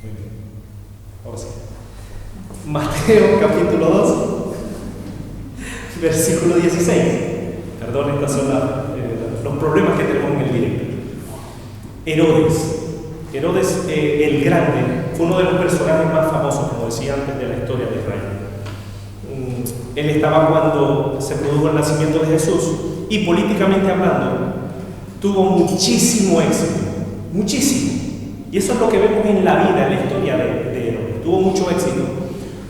Muy bien. Ahora sí. Mateo capítulo 2, versículo 16. Perdón, estos son los problemas que tenemos en el directo. Herodes el Grande fue uno de los personajes más famosos, como decía antes, de la historia de Israel. Él estaba cuando se produjo el nacimiento de Jesús y políticamente hablando tuvo muchísimo éxito, muchísimo. Y eso es lo que vemos en la vida, en la historia de Herodes. Tuvo mucho éxito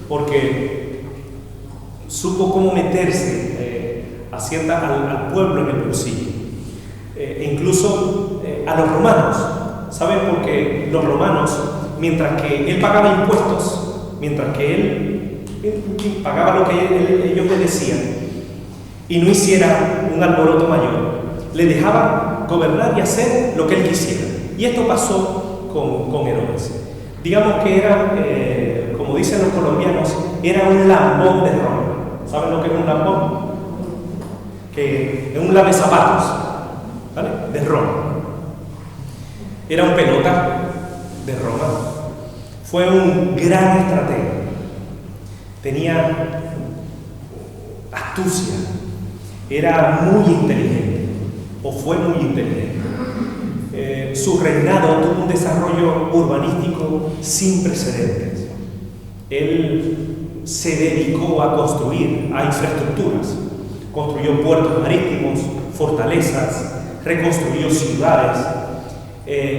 porque supo cómo meterse al pueblo en el bolsillo, e incluso a los romanos. ¿Saben? Porque los romanos, mientras que él pagaba impuestos, mientras que él pagaba lo que ellos le decían y no hiciera un alboroto mayor, le dejaban gobernar y hacer lo que él quisiera. Y esto pasó con Herodes. Digamos que era, como dicen los colombianos, era un lambón de Roma. ¿Saben lo que es un lambón? Que es un lamezapatos, ¿vale? De Roma. Era un pelota de Roma. Fue un gran estratega. Tenía astucia. Era muy inteligente, o fue muy inteligente. Su reinado tuvo un desarrollo urbanístico sin precedentes. Él se dedicó a construir a infraestructuras. Construyó puertos marítimos, fortalezas, reconstruyó ciudades,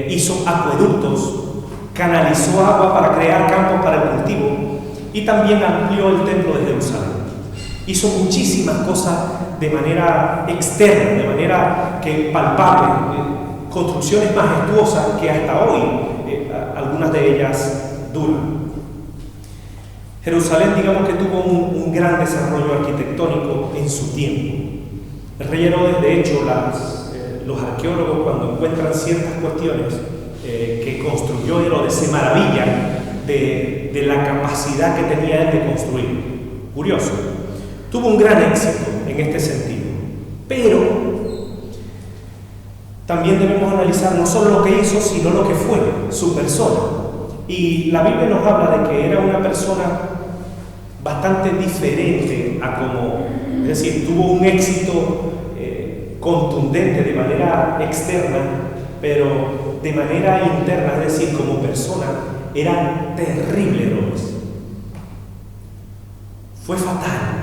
hizo acueductos, canalizó agua para crear campos para el cultivo y también amplió el templo de Jerusalén. Hizo muchísimas cosas de manera externa, de manera que palpable, construcciones majestuosas que hasta hoy algunas de ellas duran. Jerusalén, digamos que tuvo un gran desarrollo arquitectónico en su tiempo. El rey Herodes, de hecho, los arqueólogos cuando encuentran ciertas cuestiones que construyó Herodes se maravillan de la capacidad que tenía él de construir. Curioso. Tuvo un gran éxito en este sentido, pero también debemos analizar no solo lo que hizo, sino lo que fue, su persona. Y la Biblia nos habla de que era una persona bastante diferente a como, es decir, tuvo un éxito contundente de manera externa, pero de manera interna, es decir, como persona, era terrible Herodes. Fue fatal.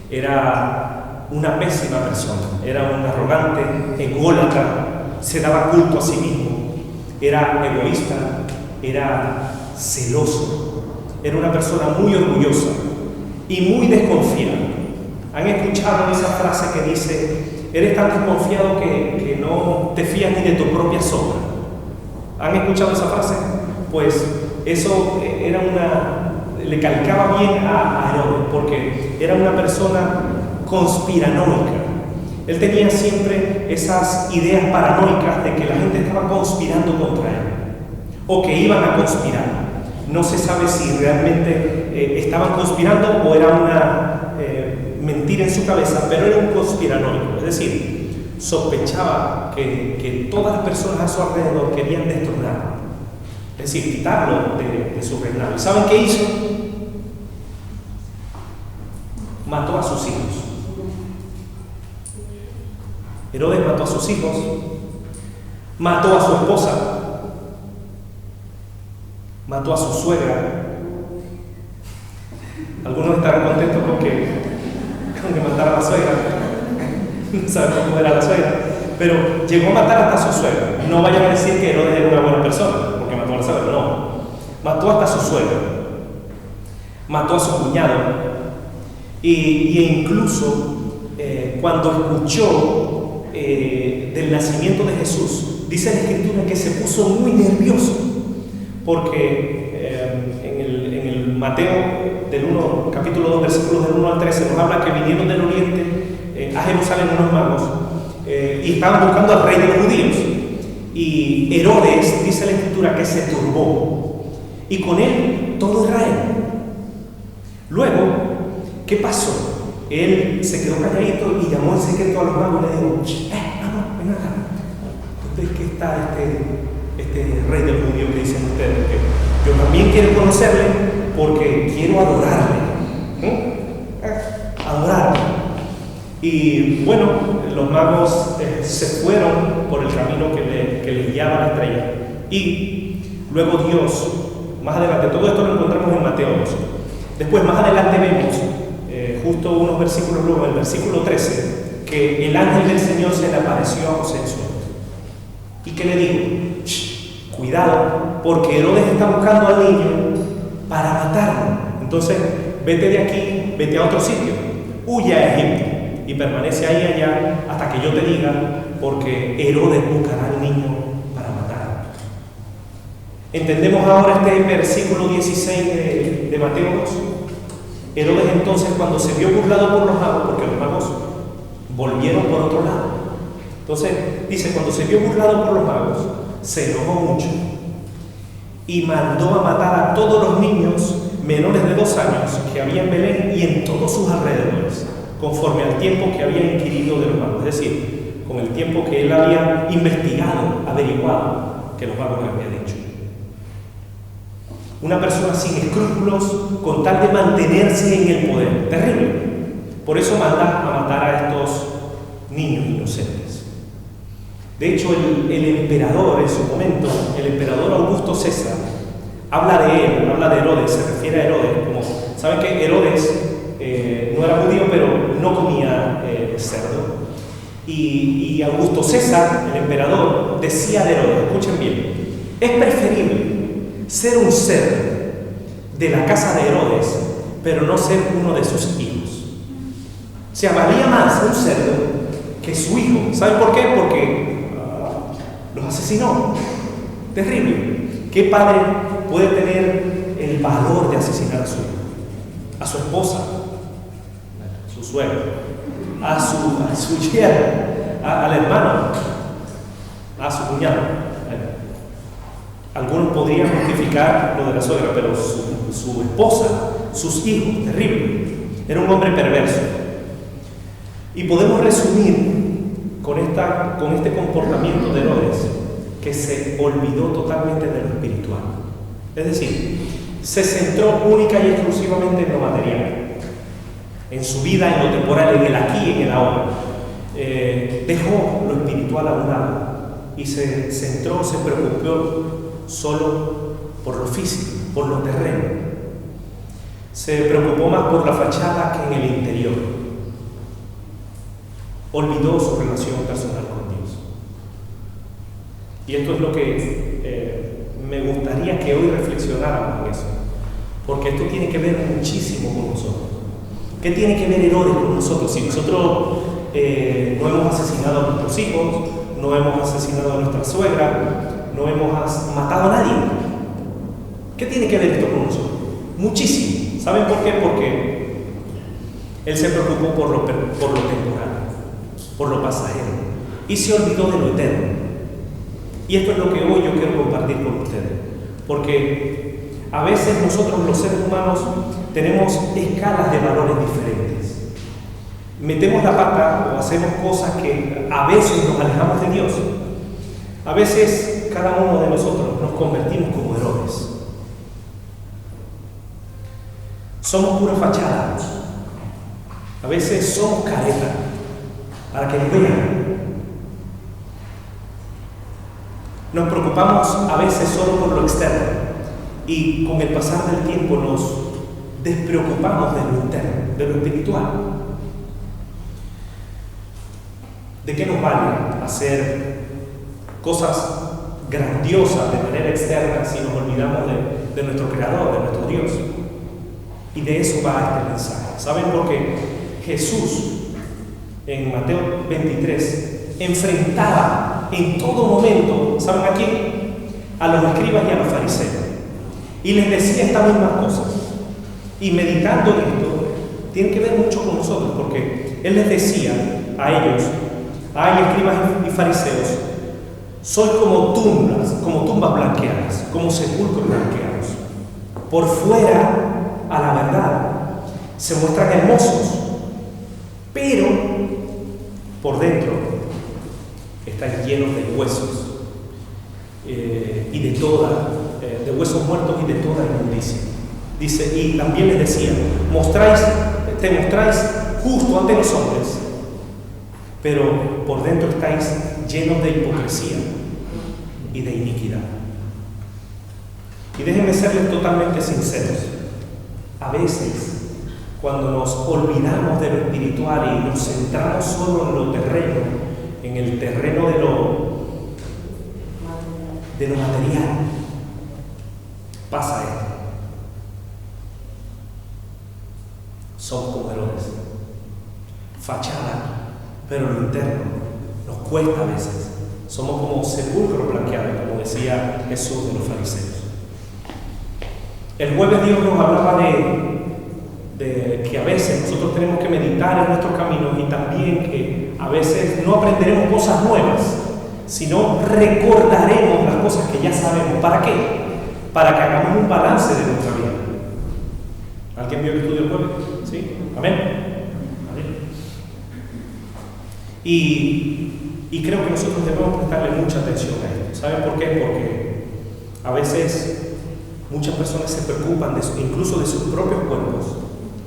Era una pésima persona, era un arrogante, ególatra, se daba culto a sí mismo, era egoísta, era celoso, era una persona muy orgullosa y muy desconfiada. ¿Han escuchado esa frase que dice, eres tan desconfiado que no te fías ni de tu propia sombra? ¿Han escuchado esa frase? Pues eso le calcaba bien a Herodes, porque era una persona conspiranoica. Él tenía siempre esas ideas paranoicas de que la gente estaba conspirando contra él, o que iban a conspirar. No se sabe si realmente estaban conspirando o era una mentira en su cabeza, pero era un conspiranoico, es decir, sospechaba que todas las personas a su alrededor querían destronarlo, es decir, quitarlo de su reinado. ¿Y saben qué hizo? Mató a sus hijos. Herodes mató a sus hijos, mató a su esposa, mató a su suegra. Algunos estarán contentos con que matara a la suegra. No saben cómo era la suegra, pero llegó a matar hasta a su suegra. No vayan a decir que Herodes era una buena persona porque mató a la suegra, no. Mató hasta a su suegra, mató a su cuñado. Y incluso cuando escuchó del nacimiento de Jesús, dice la Escritura que se puso muy nervioso, porque en el Mateo capítulo 2, versículos del 1 al 13, nos habla que vinieron del oriente a Jerusalén unos magos y estaban buscando al rey de los judíos. Y Herodes, dice la Escritura, que se turbó, y con él todo Israel. Luego, ¿qué pasó? Él se quedó calladito y llamó en secreto a los magos y le dijo, vamos, ven acá. ¿Dónde es que está este rey del judío que dicen ustedes? Que yo también quiero conocerle porque quiero adorarle. Adorarle. Y bueno, los magos se fueron por el camino que les guiaba la estrella. Y luego Dios, más adelante, todo esto lo encontramos en Mateo 12. Después, más adelante vemos, justo unos versículos luego, en el versículo 13, que el ángel del Señor se le apareció a José en sueño. ¿Y qué le dijo? Cuidado, porque Herodes está buscando al niño para matarlo. Entonces, vete de aquí, vete a otro sitio, huye a Egipto y permanece ahí allá hasta que yo te diga, porque Herodes buscará al niño para matarlo. ¿Entendemos ahora este versículo 16 de Mateo 2? Herodes entonces, cuando se vio burlado por los magos, porque los magos volvieron por otro lado, entonces dice, cuando se vio burlado por los magos, se enojó mucho y mandó a matar a todos los niños menores de 2 años que había en Belén y en todos sus alrededores, conforme al tiempo que había inquirido de los magos, es decir, con el tiempo que él había investigado, averiguado que los magos le habían dicho. Una persona sin escrúpulos con tal de mantenerse en el poder, terrible. Por eso manda a matar a estos niños inocentes. De hecho, el emperador en su momento, el emperador Augusto César, habla de él, habla de Herodes, se refiere a Herodes, como, ¿saben que Herodes no era judío, pero no comía cerdo? Y Augusto César, el emperador, decía de Herodes, escuchen bien, es preferible ser un cerdo de la casa de Herodes, pero no ser uno de sus hijos. O sea, valía más un cerdo que su hijo. ¿Saben por qué? Porque los asesinó. Terrible. ¿Qué padre puede tener el valor de asesinar a su hijo? A su esposa, a su suegro, a su yerno, al hermano, a su cuñado. Algunos podrían justificar lo de la suegra, pero su esposa, sus hijos, terrible. Era un hombre perverso. Y podemos resumir con este comportamiento de Herodes, que se olvidó totalmente de lo espiritual. Es decir, se centró única y exclusivamente en lo material, en su vida, en lo temporal, en el aquí, en el ahora. Dejó lo espiritual a un lado y se centró, se preocupó solo por lo físico, por lo terreno. Se preocupó más por la fachada que en el interior. Olvidó su relación personal con Dios. Y esto es lo que me gustaría que hoy reflexionáramos en eso, porque esto tiene que ver muchísimo con nosotros. ¿Qué tiene que ver Herodes con nosotros? Si nosotros no hemos asesinado a nuestros hijos, no hemos asesinado a nuestra suegra, no hemos matado a nadie. ¿Qué tiene que ver esto con nosotros? Muchísimo. ¿Saben por qué? Porque él se preocupó por lo temporal, por lo pasajero, y se olvidó de lo eterno. Y esto es lo que hoy yo quiero compartir con ustedes, porque a veces nosotros los seres humanos tenemos escalas de valores diferentes. Metemos la pata o hacemos cosas que a veces nos alejamos de Dios. A veces cada uno de nosotros nos convertimos como Herodes. Somos pura fachada. A veces somos careta para que nos vean. Nos preocupamos a veces solo por lo externo y con el pasar del tiempo nos despreocupamos de lo interno, de lo espiritual. ¿De qué nos vale hacer cosas grandiosas de manera externa si nos olvidamos de nuestro Creador, de nuestro Dios? Y de eso va este mensaje. ¿Saben por qué? Jesús, en Mateo 23, enfrentaba en todo momento, ¿saben a quién? A los escribas y a los fariseos. Y les decía estas mismas cosas. Y meditando en esto, tiene que ver mucho con nosotros, porque Él les decía a ellos, ay, escribas y fariseos, sois como tumbas blanqueadas, como sepulcros blanqueados. Por fuera, a la verdad, se muestran hermosos, pero por dentro están llenos de huesos y de huesos muertos y de toda inmundicia. Dice, y también les decía, te mostráis justo ante los hombres, pero por dentro estáis llenos de hipocresía y de iniquidad. Y déjenme serles totalmente sinceros. A veces, cuando nos olvidamos de lo espiritual y nos centramos solo en lo terreno, en el terreno de lo material, pasa esto. Somos como Herodes. Fachada, pero lo interno nos cuesta a veces. Somos como sepulcros blanqueados, como decía Jesús de los fariseos. El jueves Dios nos hablaba de que a veces nosotros tenemos que meditar en nuestros caminos y también que a veces no aprenderemos cosas nuevas, sino recordaremos las cosas que ya sabemos. ¿Para qué? Para que hagamos un balance de nuestra vida. ¿Alguien vio el estudio del jueves? ¿Sí? ¿Amén? ¿Amén? Y creo que nosotros debemos prestarle mucha atención a esto. ¿Saben por qué? Porque a veces muchas personas se preocupan incluso de sus propios cuerpos,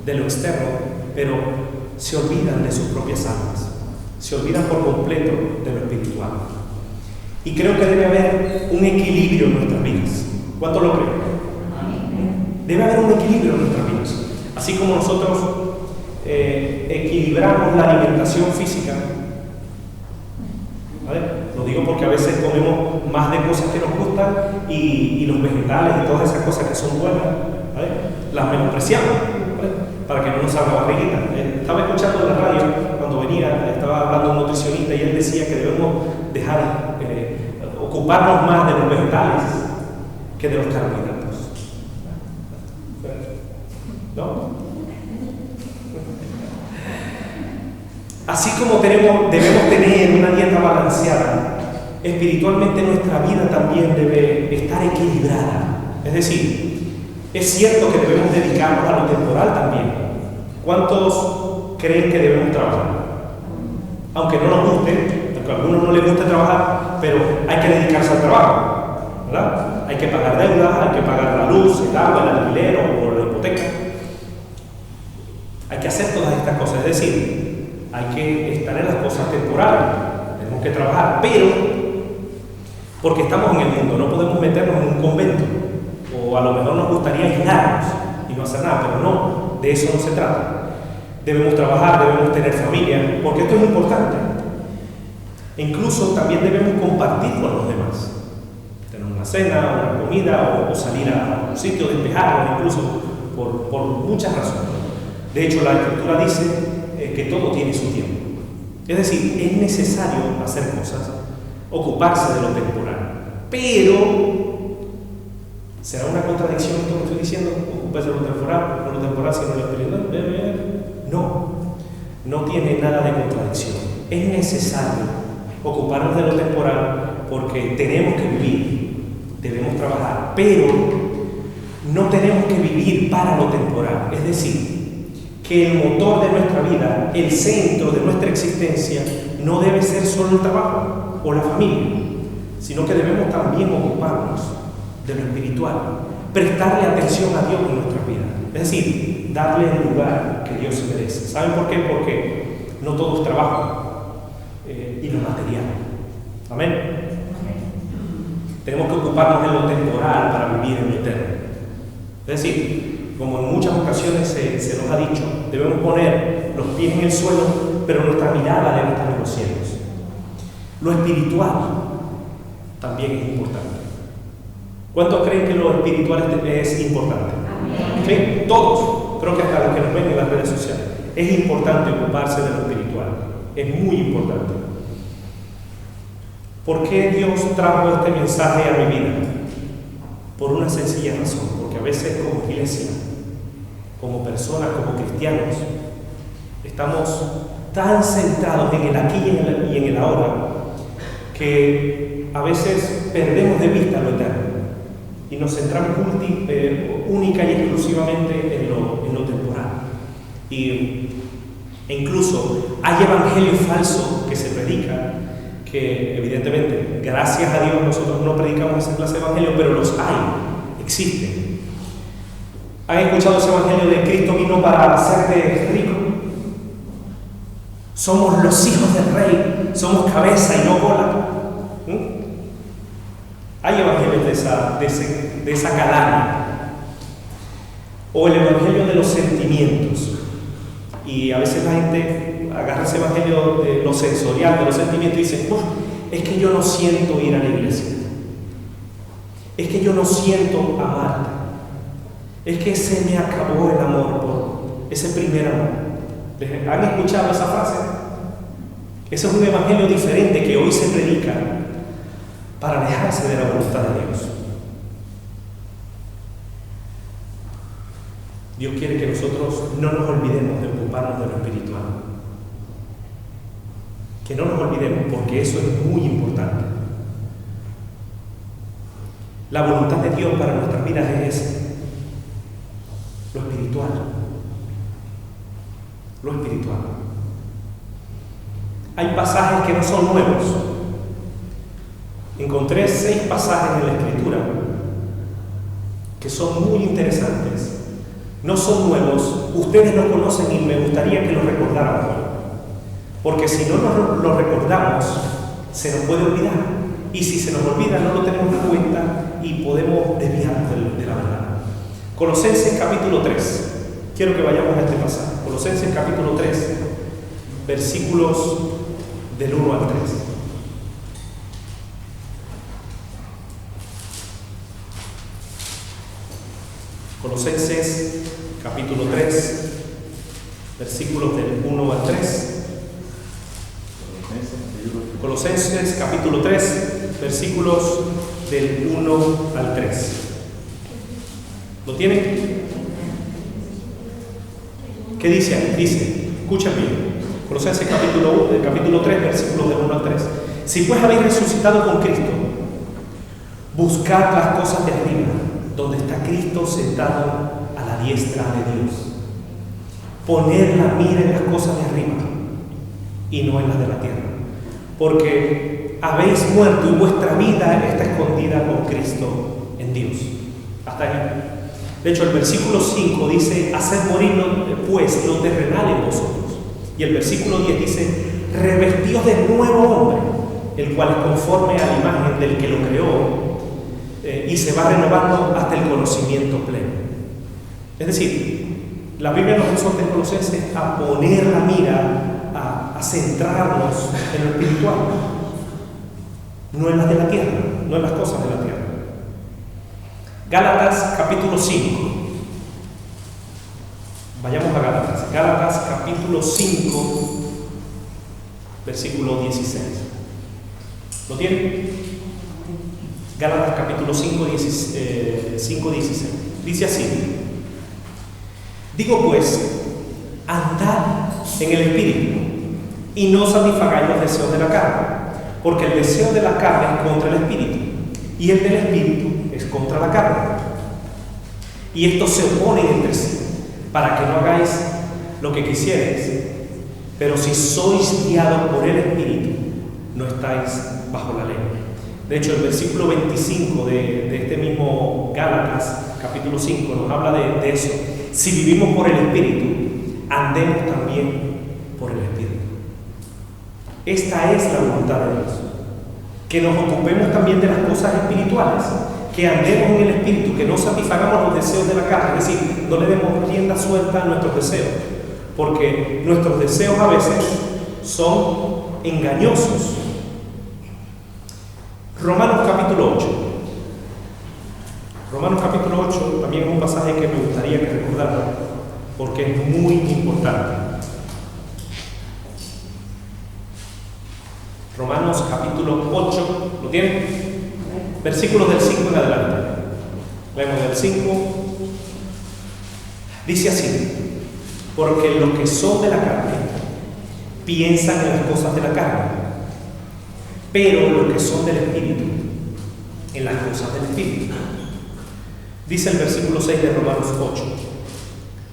de lo externo, pero se olvidan de sus propias almas, se olvidan por completo de lo espiritual. Y creo que debe haber un equilibrio en nuestras vidas. ¿Cuánto lo creen? Debe haber un equilibrio en nuestras vidas. Así como nosotros equilibramos la alimentación física, ¿vale? Lo digo porque a veces comemos más de cosas que nos gustan y los vegetales y todas esas cosas que son buenas, ¿vale? Las menospreciamos, ¿vale? Para que no nos salga barriguita. Estaba escuchando en la radio cuando venía, estaba hablando un nutricionista y él decía que debemos dejar ocuparnos más de los vegetales que de los carbohidratos. ¿No? Así como debemos tener una dieta balanceada, espiritualmente nuestra vida también debe estar equilibrada. Es decir, es cierto que debemos dedicarnos a lo temporal también. ¿Cuántos creen que debemos trabajar? Aunque no nos guste, aunque a algunos no les guste trabajar, pero hay que dedicarse al trabajo, ¿verdad? Hay que pagar deudas, hay que pagar la luz, el agua, el alquiler o la hipoteca. Hay que hacer todas estas cosas, es decir, hay que estar en las cosas temporales, tenemos que trabajar, pero porque estamos en el mundo, no podemos meternos en un convento, o a lo mejor nos gustaría aislarnos y no hacer nada, pero no, de eso no se trata. Debemos trabajar, debemos tener familia, porque esto es importante. Incluso también debemos compartir con los demás, tener una cena, una comida o salir a un sitio, despejarnos, incluso por muchas razones. De hecho, la Escritura dice que todo tiene su tiempo. Es decir, es necesario hacer cosas, ocuparse de lo temporal. Pero, ¿será una contradicción esto que estoy diciendo? Ocuparse de lo temporal, no lo temporal, sino lo espiritual. No tiene nada de contradicción. Es necesario ocuparnos de lo temporal porque tenemos que vivir, debemos trabajar, pero no tenemos que vivir para lo temporal. Es decir, que el motor de nuestra vida, el centro de nuestra existencia, no debe ser solo el trabajo o la familia, sino que debemos también ocuparnos de lo espiritual, prestarle atención a Dios en nuestras vidas, es decir, darle el lugar que Dios se merece. ¿Saben por qué? Porque no todo es trabajo y lo material. Amén. Tenemos que ocuparnos de lo temporal para vivir en lo eterno. Es decir, como en muchas ocasiones se nos ha dicho, debemos poner los pies en el suelo, pero nuestra mirada debe estar en los cielos. Lo espiritual también es importante. ¿Cuántos creen que lo espiritual es importante? ¿Sí? Todos. Creo que hasta los que nos ven en las redes sociales. Es importante ocuparse de lo espiritual. Es muy importante. ¿Por qué Dios trajo este mensaje a mi vida? Por una sencilla razón. Porque a veces como iglesia, como personas, como cristianos, estamos tan centrados en el aquí y en el ahora que a veces perdemos de vista lo eterno y nos centramos única y exclusivamente en lo temporal. E incluso hay evangelios falsos que se predican que evidentemente, gracias a Dios, nosotros no predicamos esa clase de evangelio, pero los hay, existen. ¿Han escuchado ese evangelio de Cristo vino para hacerte rico? Somos los hijos del rey, somos cabeza y no cola. Hay evangelios de esa calaña. O el evangelio de los sentimientos. Y a veces la gente agarra ese evangelio de lo sensorial, de los sentimientos, y dice: es que yo no siento ir a la iglesia. Es que yo no siento amarte. Es que se me acabó el amor por ese primer amor. ¿Han escuchado esa frase? Ese es un evangelio diferente que hoy se predica para alejarse de la voluntad de Dios. Dios quiere que nosotros no nos olvidemos de ocuparnos de lo espiritual. Que no nos olvidemos, porque eso es muy importante. La voluntad de Dios para nuestras vidas es esa. Lo espiritual. Lo espiritual. Hay pasajes que no son nuevos. Encontré 6 pasajes en la Escritura que son muy interesantes. No son nuevos, ustedes los conocen y me gustaría que los recordáramos hoy. Porque si no lo recordamos, se nos puede olvidar. Y si se nos olvida, no lo tenemos en cuenta y podemos desviarnos de la verdad. Colosenses capítulo 3. Quiero que vayamos a este pasaje. Colosenses capítulo 3, versículos del 1 al 3. Colosenses capítulo 3, versículos del 1 al 3. Colosenses capítulo 3, versículos del 1 al 3. ¿Lo tienen? ¿Qué dice ahí? Dice, escuchen bien. Colosenses capítulo 3, versículos del 1 al 3. Si pues habéis resucitado con Cristo, buscad las cosas de arriba, donde está Cristo sentado a la diestra de Dios. Poner la mira en las cosas de arriba y no en las de la tierra. Porque habéis muerto y vuestra vida está escondida con Cristo en Dios. Hasta ahí. De hecho, el versículo 5 dice: haced morir pues lo terrenal en vosotros. Y el versículo 10 dice: revestíos de nuevo hombre, el cual es conforme a la imagen del que lo creó, y se va renovando hasta el conocimiento pleno. Es decir, la Biblia nos exhorta en Colosenses a poner la mira, a centrarnos en lo espiritual, no en las de la tierra, no en las cosas de la tierra. Gálatas capítulo 5. Vayamos a Gálatas. Gálatas capítulo 5, versículo 16. ¿Lo tienen? Gálatas capítulo 5, 16. Dice así: digo pues, andad en el Espíritu y no satisfagáis los deseos de la carne, porque el deseo de la carne es contra el Espíritu y el del Espíritu es contra la carne. Y estos se oponen entre sí, para que no hagáis lo que quisierais. Pero si sois guiados por el Espíritu, no estáis bajo la ley. De hecho, el versículo 25 de este mismo Gálatas, capítulo 5, nos habla de eso. Si vivimos por el Espíritu, andemos también por el Espíritu. Esta es la voluntad de Dios. Que nos ocupemos también de las cosas espirituales, que andemos en el Espíritu, que no satisfagamos los deseos de la carne, es decir, no le demos rienda suelta a nuestros deseos, porque nuestros deseos a veces son engañosos. Romanos capítulo 8. Romanos capítulo 8 también es un pasaje que me gustaría que recordaran, porque es muy importante. Romanos capítulo 8, ¿lo tienen? Versículos del 5 en adelante. Leemos del 5. Dice así: porque los que son de la carne piensan en las cosas de la carne, pero los que son del Espíritu, en las cosas del Espíritu. Dice el versículo 6 de Romanos 8: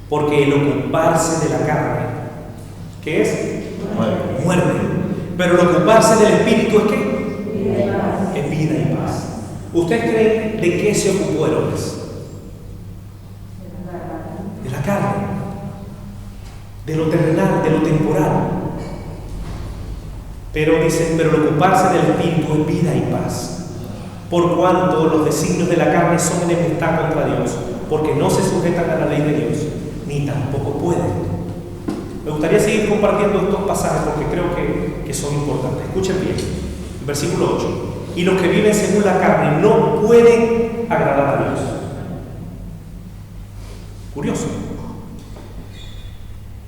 porque el ocuparse de la carne, ¿qué es? Muerte. Pero el ocuparse del Espíritu es ¿qué? Es vida y paz. ¿Ustedes creen de qué se ocupó Herodes? De la carne, de lo terrenal, de lo temporal. Pero dicen, pero el ocuparse del Espíritu es vida y paz. Por cuanto los designios de la carne son enemistad contra Dios, porque no se sujetan a la ley de Dios, ni tampoco pueden. Me gustaría seguir compartiendo estos pasajes porque creo que son importantes. Escuchen bien. Versículo 8. Y los que viven según la carne no pueden agradar a Dios. Curioso.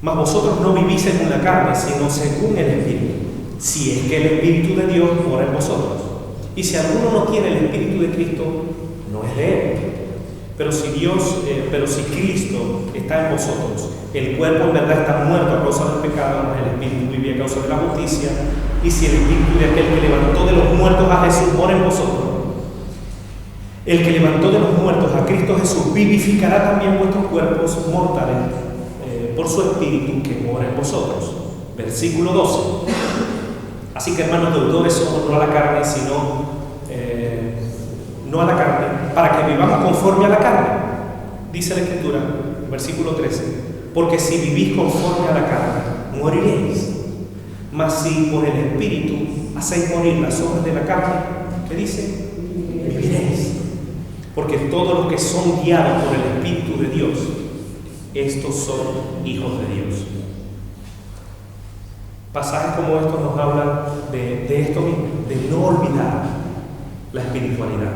Mas vosotros no vivís según la carne, sino según el Espíritu. Si es que el Espíritu de Dios mora en vosotros. Y si alguno no tiene el Espíritu de Cristo, no es de él. Pero si Cristo está en vosotros, el cuerpo en verdad está muerto a causa del pecado, mas el Espíritu vive a causa de la justicia. Y si el Espíritu de aquel que levantó de los muertos a Jesús mora en vosotros, el que levantó de los muertos a Cristo Jesús vivificará también vuestros cuerpos mortales por su Espíritu que mora en vosotros. Versículo 12. Así que, hermanos, deudores somos no a la carne, sino no a la carne, para que vivamos conforme a la carne. Dice la Escritura, versículo 13, porque si vivís conforme a la carne, moriréis. Mas si por el Espíritu hacéis morir las obras de la carne, ¿qué dice? Viviréis. Porque todos los que son guiados por el Espíritu de Dios, estos son hijos de Dios. Pasajes como estos nos hablan de esto mismo, de no olvidar la espiritualidad.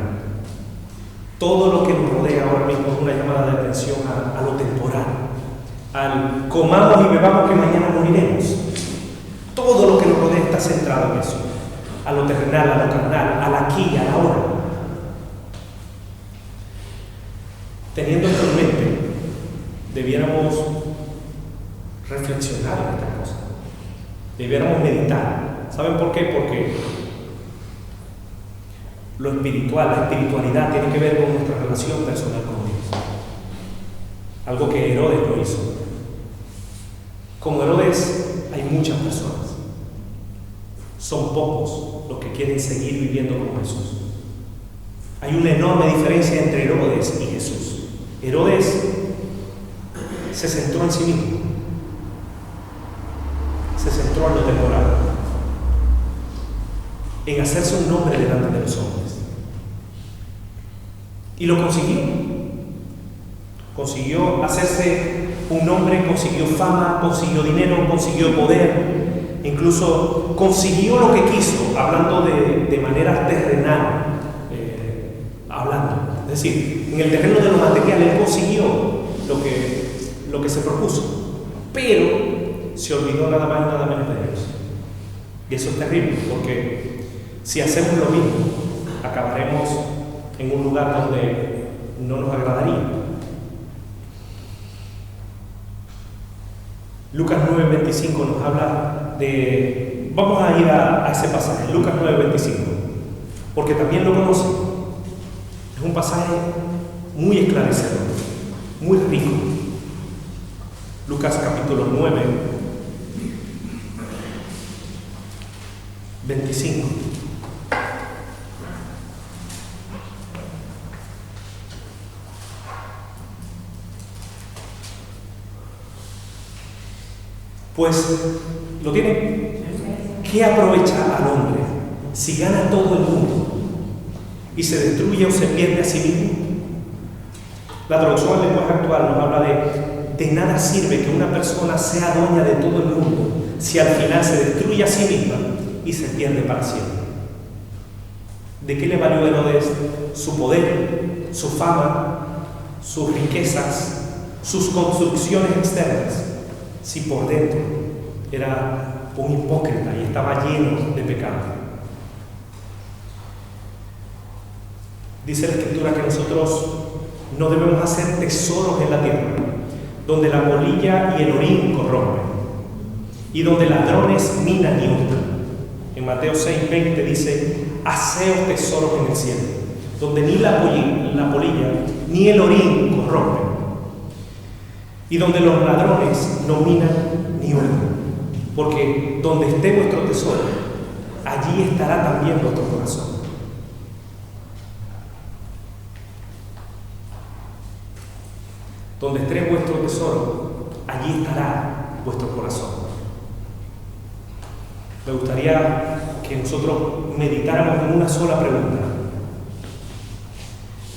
Todo lo que nos rodea ahora mismo es una llamada de atención a lo temporal, al comamos y bebamos que mañana moriremos. Todo lo que nos rodea está centrado en eso, a lo terrenal, a lo carnal, al aquí, a la ahora. Teniendo esto en mente, debiéramos reflexionar en estas cosas, debiéramos meditar. ¿Saben por qué? Porque lo espiritual, la espiritualidad tiene que ver con nuestra relación personal con Dios. Algo que Herodes lo hizo. Como Herodes hay muchas personas. Son pocos los que quieren seguir viviendo como Jesús. Hay una enorme diferencia entre Herodes y Jesús. Herodes se centró en sí mismo. Se centró en lo temporal. En hacerse un nombre delante de los hombres. Y lo consiguió. Consiguió hacerse un nombre, consiguió fama, consiguió dinero, consiguió poder, incluso consiguió lo que quiso, hablando de manera terrenal, hablando. Es decir, en el terreno de lo material, él consiguió lo que se propuso, pero se olvidó nada más y nada menos de Dios. Y eso es terrible, porque si hacemos lo mismo, acabaremos en un lugar donde no nos agradaría. Lucas 9:25 nos habla de... Vamos a ir a ese pasaje, Lucas 9:25, porque también lo conocen. Es un pasaje muy esclarecedor, muy rico. Lucas capítulo 9, 25. Pues, ¿lo tienen? ¿Qué aprovecha al hombre si gana todo el mundo y se destruye o se pierde a sí mismo? La traducción al lenguaje actual nos habla de nada sirve que una persona sea dueña de todo el mundo si al final se destruye a sí misma y se pierde para siempre. ¿De qué le valió a Herodes su poder, su fama, sus riquezas, sus construcciones externas, si por dentro era un hipócrita y estaba lleno de pecado? Dice la Escritura que nosotros no debemos hacer tesoros en la tierra, donde la polilla y el orín corrompen, y donde ladrones minan y hurtan. En Mateo 6:20 dice: haceos tesoros en el cielo, donde ni la polilla ni el orín corrompen, y donde los ladrones no minan ni hurtan. Porque donde esté vuestro tesoro, allí estará también vuestro corazón. Donde esté vuestro tesoro, allí estará vuestro corazón. Me gustaría que nosotros meditáramos en una sola pregunta.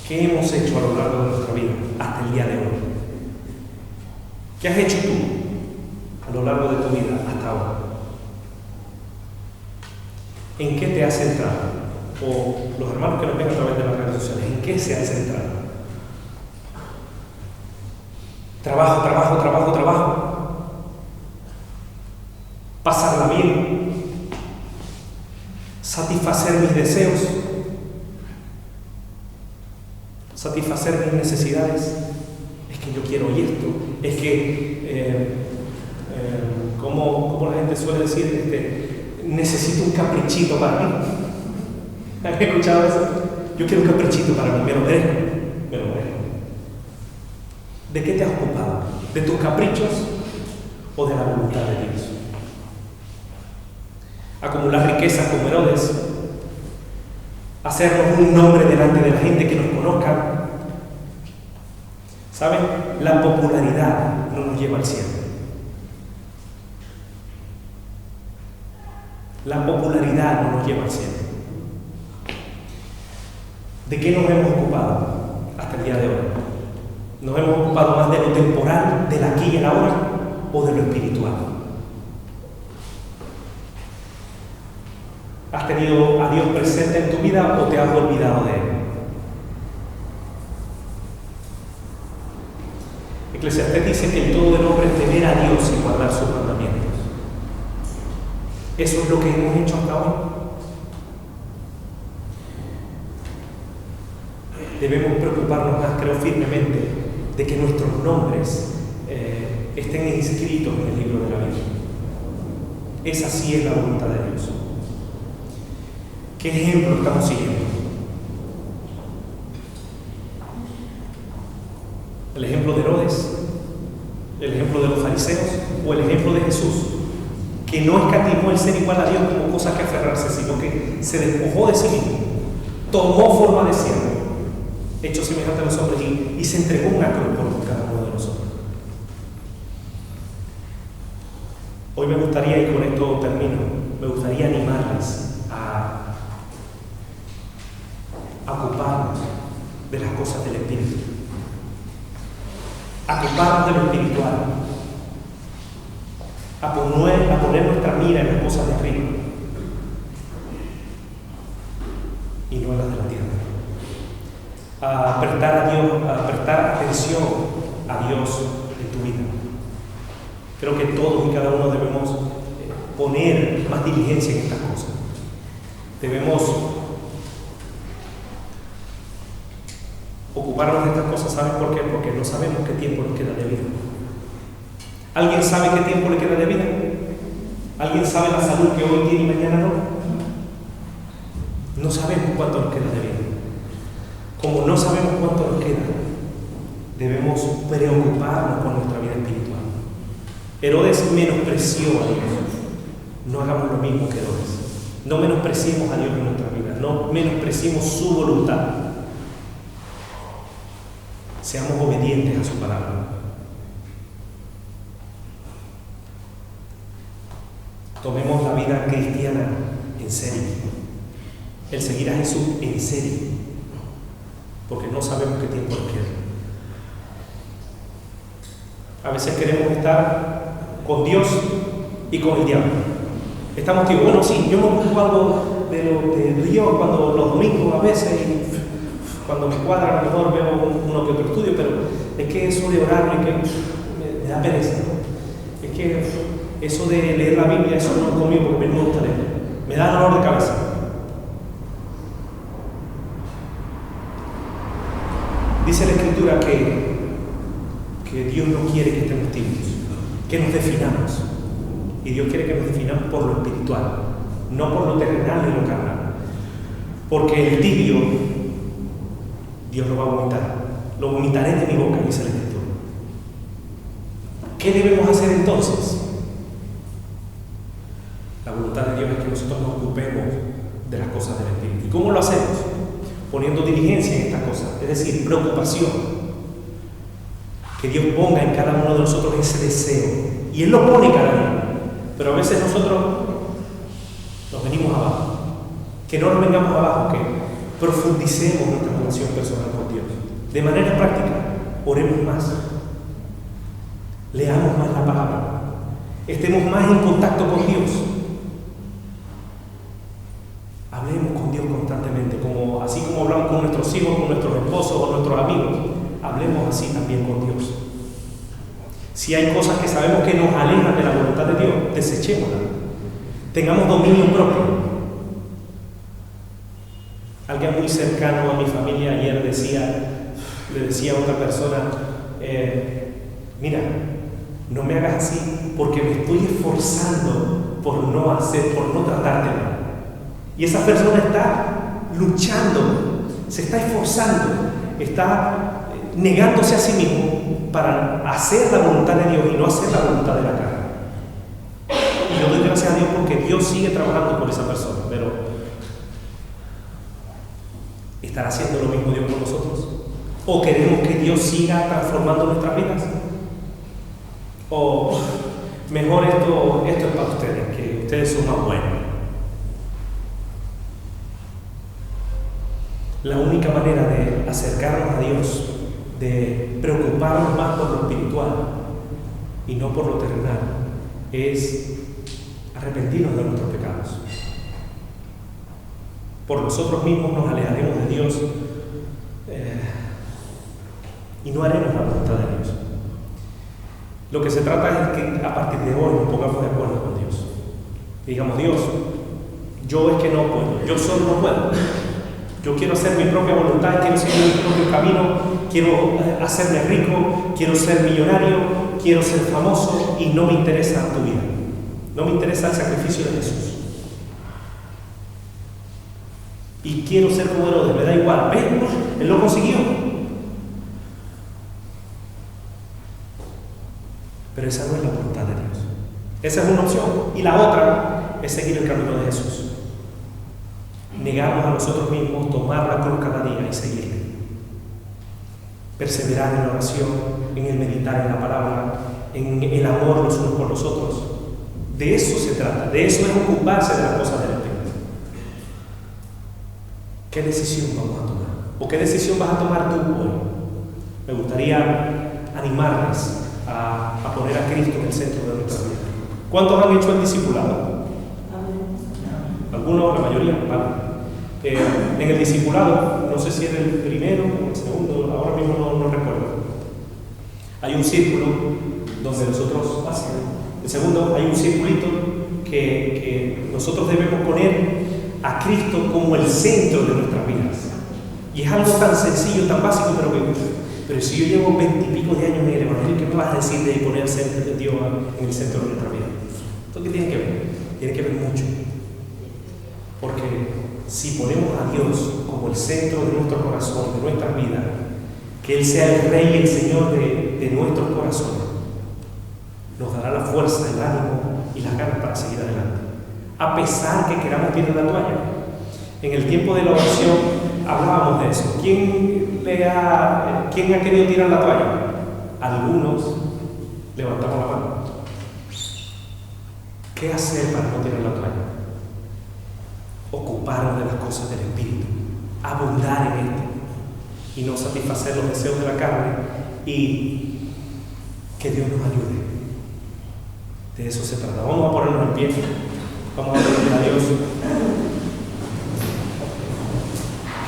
¿Qué hemos hecho a lo largo de nuestra vida hasta el día de hoy? ¿Qué has hecho tú a lo largo de tu vida hasta ahora? ¿En qué te has centrado? O los hermanos que nos ven a través de las redes sociales, ¿en qué se han centrado? Trabajo, trabajo, trabajo, trabajo. Pasarla bien. Satisfacer mis deseos. Satisfacer mis necesidades. Es que yo quiero hoy esto. Es que, como la gente suele decir, necesito un caprichito para mí. ¿Han escuchado eso? Yo quiero un caprichito para mí, me lo merezco. Me lo merezco. ¿De qué te has ocupado? ¿De tus caprichos o de la voluntad de Dios? Acumular riquezas como Herodes, hacernos un nombre delante de la gente que nos conozca. ¿Saben? La popularidad no nos lleva al cielo. La popularidad no nos lleva al cielo. ¿De qué nos hemos ocupado hasta el día de hoy? ¿Nos hemos ocupado más de lo temporal, del aquí y el ahora, o de lo espiritual? ¿Has tenido a Dios presente en tu vida o te has olvidado de Él? Eclesiastés dice que el todo del hombre es temer a Dios y guardar sus mandamientos. ¿Eso es lo que hemos hecho hasta hoy? Debemos preocuparnos más, creo firmemente, de que nuestros nombres estén inscritos en el libro de la vida. Esa sí es la voluntad de Dios. ¿Qué ejemplo estamos siguiendo? ¿El ejemplo de Herodes? ¿El ejemplo de los fariseos? ¿O el ejemplo de Jesús? Que no escatimó el ser igual a Dios como cosa que aferrarse, sino que se despojó de sí mismo, tomó forma de siervo, hecho semejante a los hombres, y se entregó una cruz por cada uno de nosotros. Hoy me gustaría, y con esto termino, me gustaría animarles a ocuparnos de las cosas del Espíritu, a ocuparnos de lo espiritual, a poner nuestra mira en las cosas de arriba y no en las de la tierra, a prestar atención a Dios en tu vida. Creo que todos y cada uno debemos poner más diligencia en estas cosas. Debemos ocuparnos de estas cosas. ¿Saben por qué? Porque no sabemos qué tiempo nos queda de vida. ¿Alguien sabe qué tiempo le queda de vida? ¿Alguien sabe la salud que hoy tiene y mañana no? No sabemos cuánto nos queda de vida. Como no sabemos cuánto nos queda, debemos preocuparnos por nuestra vida espiritual. Herodes menospreció a Dios. No hagamos lo mismo que Herodes. No menospreciemos a Dios en nuestra vida. No menospreciemos su voluntad. Seamos obedientes a su palabra. Tomemos la vida cristiana en serio. El seguir a Jesús en serio. Porque no sabemos qué tiempo nos queda. A veces queremos estar con Dios y con el diablo. Estamos tíos, bueno, sí, yo me ocupo algo de Dios cuando los domingos a veces, y cuando me cuadra a lo mejor veo uno que otro estudio, pero es que eso de orar me da pereza, ¿no? Es que eso de leer la Biblia, eso no es conmigo porque me gusta leer, me da dolor de cabeza. Dice la Escritura que Dios no quiere que estemos tibios, que nos definamos. Y Dios quiere que nos definamos por lo espiritual, no por lo terrenal ni lo carnal. Porque el tibio, Dios lo va a vomitar. Lo vomitaré de mi boca, dice la Escritura. ¿Qué debemos hacer entonces? La voluntad de Dios es que nosotros nos ocupemos preocupemos de las cosas del Espíritu. ¿Y cómo lo hacemos? Poniendo diligencia en estas cosas, es decir, preocupación. Que Dios ponga en cada uno de nosotros ese deseo. Y Él lo pone cada día. Pero a veces nosotros nos venimos abajo. Que no nos vengamos abajo, que profundicemos nuestra relación personal con Dios. De manera práctica, oremos más. Leamos más la palabra. Estemos más en contacto con Dios. Hablemos con Dios constantemente, así como hablamos con nuestros hijos, con nuestros esposos, con nuestros amigos. Hablemos así también con Dios. Si hay cosas que sabemos que nos alejan de la voluntad de Dios, desechémoslas. Tengamos dominio propio. Alguien muy cercano a mi familia ayer le decía a otra persona, mira, no me hagas así porque me estoy esforzando por no tratarte mal. Y esa persona está luchando, se está esforzando, está negándose a sí mismo para hacer la voluntad de Dios y no hacer la voluntad de la carne. Y yo doy gracias a Dios porque Dios sigue trabajando por esa persona, pero ¿estará haciendo lo mismo Dios con nosotros? ¿O queremos que Dios siga transformando nuestras vidas? ¿O mejor esto es para ustedes, que ustedes son más buenos? La única manera de acercarnos a Dios, de preocuparnos más por lo espiritual y no por lo terrenal, es arrepentirnos de nuestros pecados. Por nosotros mismos nos alejaremos de Dios y no haremos la voluntad de Dios. Lo que se trata es que a partir de hoy nos pongamos de acuerdo con Dios. Y digamos, Dios, yo es que no puedo, yo solo no puedo. Yo quiero hacer mi propia voluntad, quiero seguir mi propio camino, quiero hacerme rico, quiero ser millonario, quiero ser famoso y no me interesa tu vida. No me interesa el sacrificio de Jesús. Y quiero ser como Herodes, me da igual. ¿Ves? Él lo consiguió. Pero esa no es la voluntad de Dios. Esa es una opción. Y la otra es seguir el camino de Jesús. Negarnos a nosotros mismos, tomar la cruz cada día y seguirle. Perseverar en la oración, en el meditar en la palabra, en el amor los unos por los otros. De eso se trata, de eso es ocuparse de las cosas del Espíritu. ¿Qué decisión vamos a tomar? ¿O qué decisión vas a tomar tú hoy? Me gustaría animarles a poner a Cristo en el centro de nuestra vida. ¿Cuántos han hecho el discipulado? Algunos, la mayoría, ¿vale? En el discipulado, no sé si es el primero o el segundo, ahora mismo no recuerdo. Hay un círculo donde nosotros hacemos. El segundo, hay un circulito que nosotros debemos poner a Cristo como el centro de nuestras vidas. Y es algo tan sencillo, tan básico, pero si yo llevo 20 y pico de años en el Evangelio, ¿qué me vas a decir de poner a Dios en el centro de nuestra vida? ¿Esto qué tiene que ver? Tiene que ver mucho. Porque si ponemos a Dios como el centro de nuestro corazón, de nuestra vida, que Él sea el Rey y el Señor de nuestros corazones, nos dará la fuerza, el ánimo y las ganas para seguir adelante. A pesar que queramos tirar la toalla. En el tiempo de la oración hablábamos de eso. ¿Quién ha querido tirar la toalla? Algunos levantamos la mano. ¿Qué hacer para no tirar la toalla? Ocuparnos de las cosas del Espíritu, abundar en esto y no satisfacer los deseos de la carne, y que Dios nos ayude. De eso se trata. Vamos a ponernos en pie. Vamos a pedirle a Dios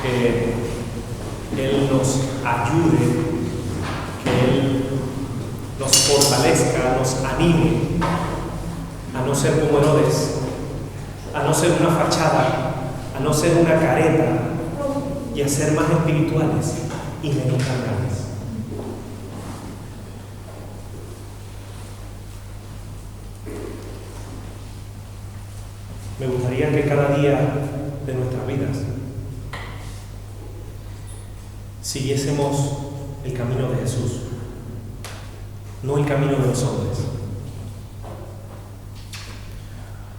que Él nos ayude, que Él nos fortalezca, nos anime a no ser como Herodes, a no ser una fachada, a no ser una careta, y a ser más espirituales y menos carnales. Me gustaría que cada día de nuestras vidas siguiésemos el camino de Jesús, no el camino de los hombres.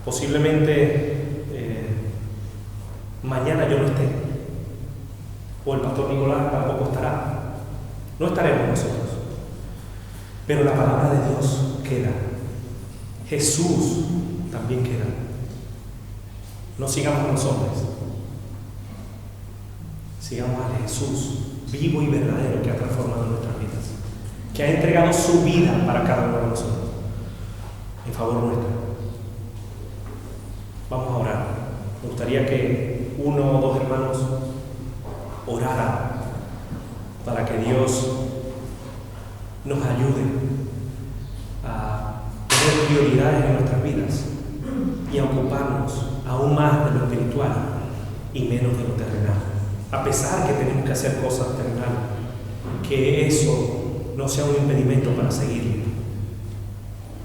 Posiblemente mañana yo no esté, o el pastor Nicolás tampoco estará, no estaremos nosotros, pero la palabra de Dios queda, Jesús también queda. No sigamos a los hombres, sigamos a Jesús vivo y verdadero, que ha transformado nuestras vidas, que ha entregado su vida para cada uno de nosotros, en favor nuestro. Vamos a orar. Me gustaría que uno o dos hermanos oraran para que Dios nos ayude a tener prioridades en nuestras vidas y a ocuparnos aún más de lo espiritual y menos de lo terrenal. A pesar que tenemos que hacer cosas terrenales, que eso no sea un impedimento para seguirle,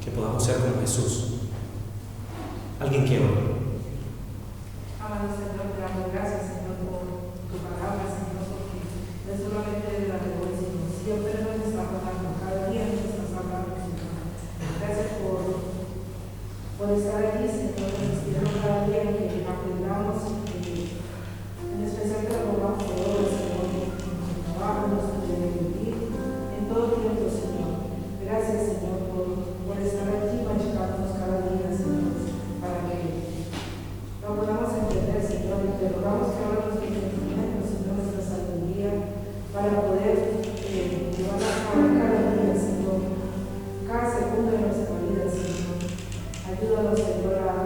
que podamos ser como Jesús. ¿Alguien quiere orar? Amado Señor, te damos gracias, Señor, por tu palabra, Señor, porque no es solamente la de hoy, sino siempre nos estás hablando, cada día nos estás hablando, Señor. Gracias por estar aquí, Señor, inspirando cada día que aprendamos, en especial que lo pongamos por hoy, Señor, en nuestro trabajo, en nuestro día de vivir, en todo tiempo, Señor. Gracias, Señor, por estar aquí, machacándonos cada día, Señor, para que lo podamos entender, Señor, y te rogamos que ahora nos entendimientos, Señor, nuestra sabiduría, para poder llevar a cabo cada día, Señor, cada segundo de nuestra vida, Señor. Ayúdanos, Señor, a